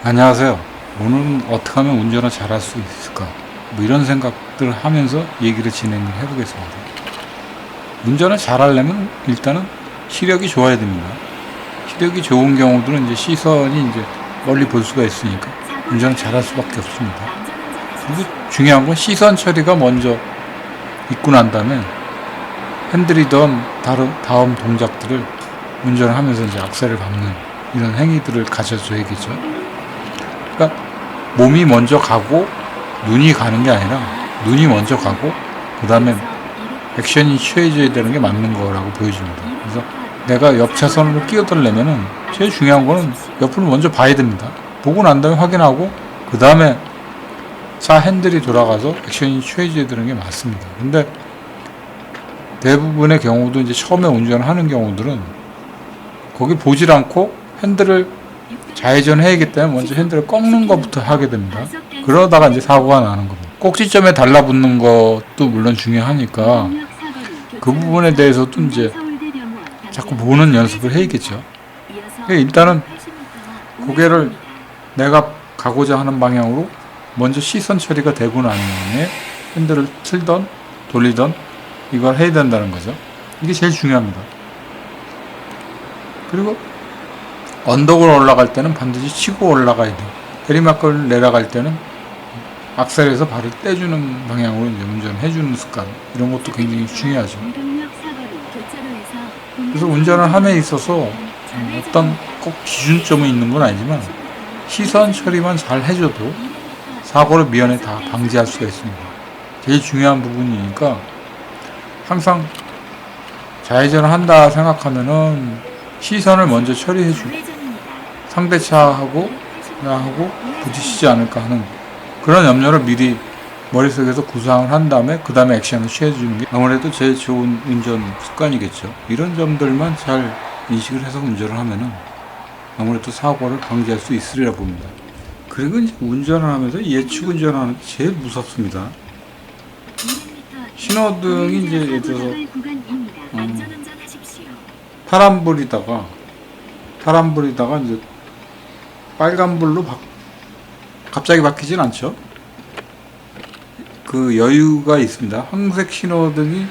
안녕하세요. 오늘은 어떻게 하면 운전을 잘할 수 있을까? 뭐 이런 생각들을 하면서 얘기를 진행을 해보겠습니다. 운전을 잘하려면 일단은 시력이 좋아야 됩니다. 시력이 좋은 경우들은 이제 시선이 이제 멀리 볼 수가 있으니까 운전을 잘할 수밖에 없습니다. 그리고 중요한 건 시선 처리가 먼저 있고 난 다음에 핸들이던 다음 동작들을 운전을 하면서 이제 악셀을 밟는 이런 행위들을 가져줘야겠죠. 그러니까 몸이 먼저 가고 눈이 가는 게 아니라 눈이 먼저 가고 그 다음에 액션이 취해져야 되는 게 맞는 거라고 보여집니다. 그래서 내가 옆 차선으로 끼어들려면은 제일 중요한 거는 옆을 먼저 봐야 됩니다. 보고 난 다음에 확인하고 그 다음에 차 핸들이 돌아가서 액션이 취해져야 되는 게 맞습니다. 근데 대부분의 경우도 이제 처음에 운전을 하는 경우들은 거기 보질 않고 핸들을 좌회전 해야기 때문에 먼저 핸들을 꺾는 것부터 하게 됩니다. 그러다가 이제 사고가 나는 겁니다. 꼭지점에 달라붙는 것도 물론 중요하니까 그 부분에 대해서도 이제 자꾸 보는 연습을 해야겠죠. 일단은 고개를 내가 가고자 하는 방향으로 먼저 시선 처리가 되고 난 다음에 핸들을 틀던 돌리던 이걸 해야 된다는 거죠. 이게 제일 중요합니다. 그리고 언덕을 올라갈 때는 반드시 치고 올라가야 돼요. 내리막을 내려갈 때는 악셀에서 발을 떼주는 방향으로 이제 운전을 해주는 습관, 이런 것도 굉장히 중요하죠. 그래서 운전을 함에 있어서 어떤 꼭 기준점이 있는 건 아니지만 시선 처리만 잘 해줘도 사고를 미연에 다 방지할 수가 있습니다. 제일 중요한 부분이니까 항상 좌회전을 한다 생각하면은 시선을 먼저 처리해주고 상대차하고 나하고 부딪히지 않을까 하는 그런 염려를 미리 머릿속에서 구상을 한 다음에 그 다음에 액션을 취해주는 게 아무래도 제일 좋은 운전 습관이겠죠. 이런 점들만 잘 인식을 해서 운전을 하면은 아무래도 사고를 방지할 수 있으리라 봅니다. 그리고 이제 운전을 하면서 예측 운전하는 게 제일 무섭습니다. 신호등이 이제 예를 들어서 파란불이다가 이제 빨간불로 갑자기 바뀌진 않죠. 그 여유가 있습니다. 황색 신호등이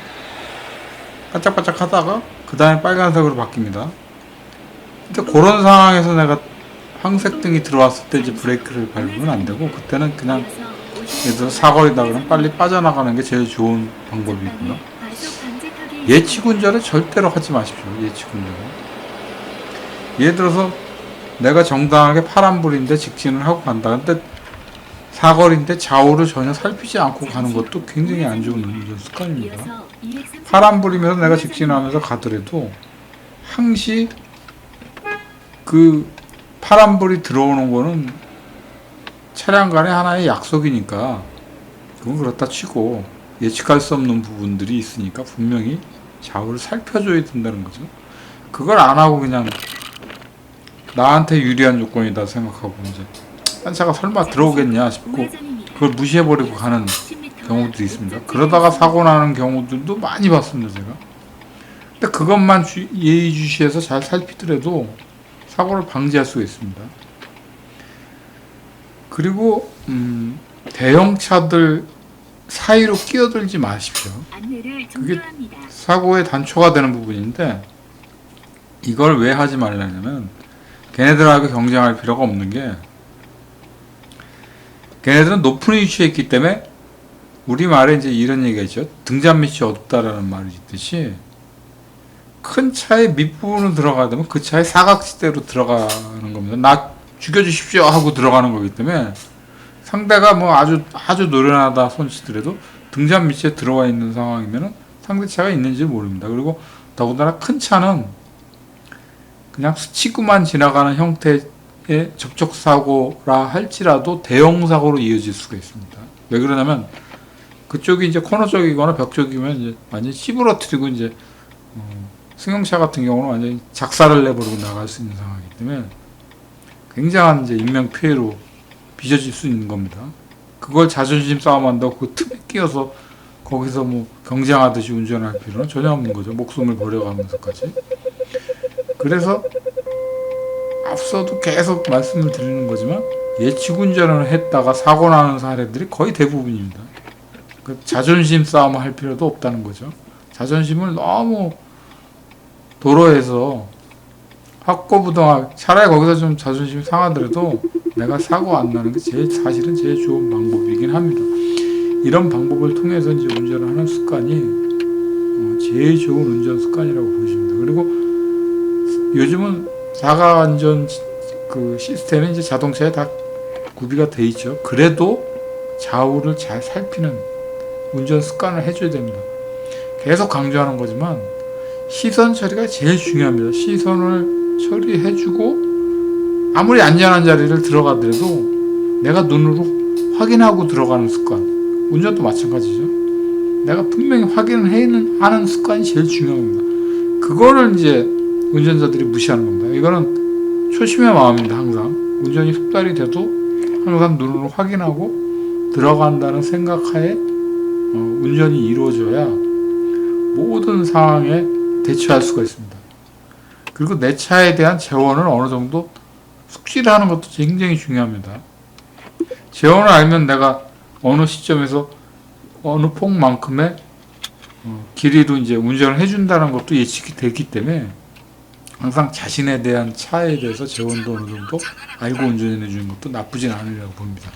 반짝반짝 하다가 그 다음에 빨간색으로 바뀝니다. 근데 그런 상황에서 내가 황색 등이 들어왔을 때 이제 브레이크를 밟으면 안 되고 그때는 그냥 예를 들어서 사거리다 그러면 빨리 빠져나가는 게 제일 좋은 방법이고요. 예측 운전은 절대로 하지 마십시오. 예측 운전은. 예를 들어서 내가 정당하게 파란불인데 직진을 하고 간다. 근데 사거리인데 좌우를 전혀 살피지 않고 가는 것도 굉장히 안 좋은 운전 습관입니다. 파란불이면서 내가 직진하면서 가더라도 항시 그 파란불이 들어오는 거는 차량 간의 하나의 약속이니까 그건 그렇다 치고 예측할 수 없는 부분들이 있으니까 분명히 좌우를 살펴줘야 된다는 거죠. 그걸 안 하고 그냥 나한테 유리한 조건이다 생각하고 이제 딴 차가 설마 들어오겠냐 싶고 그걸 무시해버리고 가는 경우도 있습니다. 그러다가 사고 나는 경우들도 많이 봤습니다, 제가. 근데 그것만 예의주시해서 잘 살피더라도 사고를 방지할 수가 있습니다. 그리고 대형차들 사이로 끼어들지 마십시오. 그게 사고의 단초가 되는 부분인데 이걸 왜 하지 말라냐면 걔네들하고 경쟁할 필요가 없는 게 걔네들은 높은 위치에 있기 때문에 우리말에 이제 이런 얘기가 있죠. 등잔 밑이 어둡다라는 말이 있듯이 큰 차의 밑부분으로 들어가야 되면 그 차의 사각지대로 들어가는 겁니다. 나 죽여주십시오 하고 들어가는 거기 때문에 상대가 뭐 아주 노련하다 손치더라도 등잔 밑에 들어와 있는 상황이면은 상대차가 있는지 모릅니다. 그리고 더군다나 큰 차는 그냥 스치고만 지나가는 형태의 접촉사고라 할지라도 대형사고로 이어질 수가 있습니다. 왜 그러냐면 그쪽이 이제 코너 쪽이거나 벽 쪽이면 이제 완전히 찌부러뜨리고 이제 승용차 같은 경우는 완전히 작사를 내버리고 나갈 수 있는 상황이기 때문에 굉장한 이제 인명 피해로 빚어질 수 있는 겁니다. 그걸 자존심 싸움한다고 그 틈에 끼어서 거기서 뭐 경쟁하듯이 운전할 필요는 전혀 없는 거죠. 목숨을 버려가면서까지. 그래서 앞서도 계속 말씀을 드리는 거지만 예측 운전을 했다가 사고 나는 사례들이 거의 대부분입니다. 그 자존심 싸움을 할 필요도 없다는 거죠. 자존심을 너무 도로에서 확고부동하게, 차라리 거기서 좀 자존심이 상하더라도 내가 사고 안 나는 게 사실은 제일 좋은 방법이긴 합니다. 이런 방법을 통해서 이제 운전을 하는 습관이 제일 좋은 운전 습관이라고 보십니다. 그리고 요즘은 자가안전 그 시스템이 이제 자동차에 다 구비가 돼 있죠. 그래도 좌우를 잘 살피는 운전 습관을 해줘야 됩니다. 계속 강조하는 거지만 시선 처리가 제일 중요합니다. 시선을 처리해주고 아무리 안전한 자리를 들어가더라도 내가 눈으로 확인하고 들어가는 습관. 운전도 마찬가지죠. 내가 분명히 확인을 하는 습관이 제일 중요합니다. 그거를 이제 운전자들이 무시하는 겁니다. 이거는 초심의 마음입니다. 항상 운전이 숙달이 돼도 항상 눈으로 확인하고 들어간다는 생각하에 운전이 이루어져야 모든 상황에 대처할 수가 있습니다. 그리고 내 차에 대한 재원을 어느 정도 숙지를 하는 것도 굉장히 중요합니다. 재원을 알면 내가 어느 시점에서 어느 폭만큼의 길이로 이제 운전을 해준다는 것도 예측이 되기 때문에 항상 자신에 대한 차에 대해서 재원도 어느 정도 알고 운전해 주는 것도 나쁘진 않으리라고 봅니다.